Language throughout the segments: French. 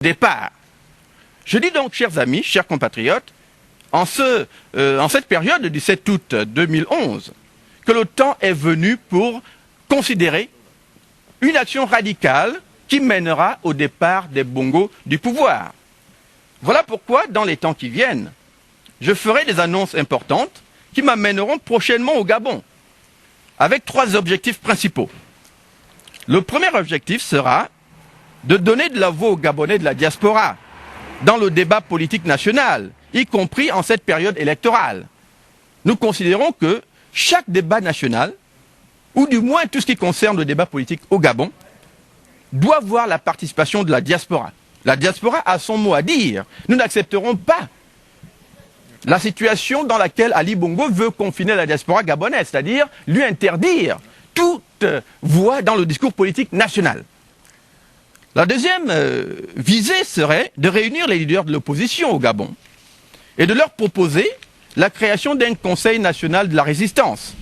départ. Je dis donc, chers amis, chers compatriotes, en cette période du 7 août 2011, que le temps est venu pour considérer une action radicale qui mènera au départ des Bongos du pouvoir. Voilà pourquoi, dans les temps qui viennent, je ferai des annonces importantes qui m'amèneront prochainement au Gabon, avec 3 objectifs principaux. Le premier objectif sera de donner de la voix aux Gabonais de la diaspora dans le débat politique national, y compris en cette période électorale. Nous considérons que chaque débat national, ou du moins tout ce qui concerne le débat politique au Gabon, doit voir la participation de la diaspora. La diaspora a son mot à dire. Nous n'accepterons pas la situation dans laquelle Ali Bongo veut confiner la diaspora gabonaise, c'est-à-dire lui interdire toute voix dans le discours politique national. La deuxième visée serait de réunir les leaders de l'opposition au Gabon et de leur proposer la création d'un Conseil national de la résistance.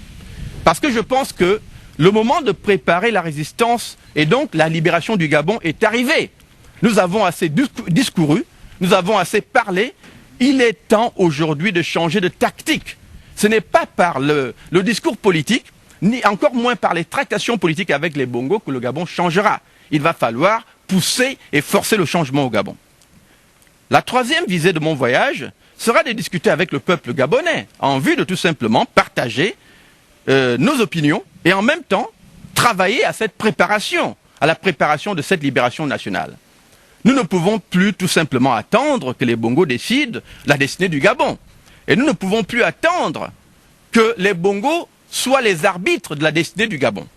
Parce que je pense que le moment de préparer la résistance et donc la libération du Gabon est arrivé. Nous avons assez discouru, nous avons assez parlé. Il est temps aujourd'hui de changer de tactique. Ce n'est pas par le discours politique, ni encore moins par les tractations politiques avec les Bongos que le Gabon changera. Il va falloir pousser et forcer le changement au Gabon. La troisième visée de mon voyage sera de discuter avec le peuple gabonais en vue de tout simplement partager nos opinions et en même temps travailler à cette préparation, à la préparation de cette libération nationale. Nous ne pouvons plus tout simplement attendre que les Bongos décident la destinée du Gabon. Et nous ne pouvons plus attendre que les Bongos soient les arbitres de la destinée du Gabon.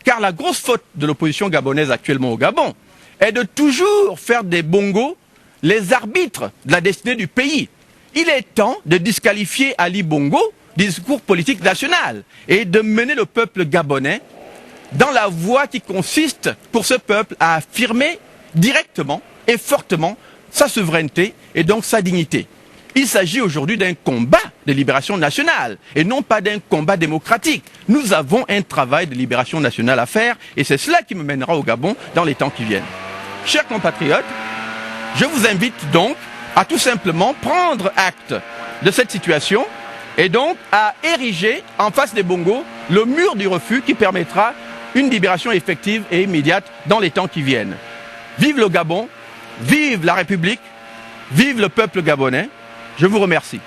Car la grosse faute de l'opposition gabonaise actuellement au Gabon est de toujours faire des Bongos les arbitres de la destinée du pays. Il est temps de disqualifier Ali Bongo du discours politique national et de mener le peuple gabonais dans la voie qui consiste pour ce peuple à affirmer directement et fortement sa souveraineté et donc sa dignité. Il s'agit aujourd'hui d'un combat de libération nationale et non pas d'un combat démocratique. Nous avons un travail de libération nationale à faire et c'est cela qui me mènera au Gabon dans les temps qui viennent. Chers compatriotes, je vous invite donc à tout simplement prendre acte de cette situation et donc à ériger en face des Bongos le mur du refus qui permettra une libération effective et immédiate dans les temps qui viennent. Vive le Gabon, vive la République, vive le peuple gabonais. Je vous remercie.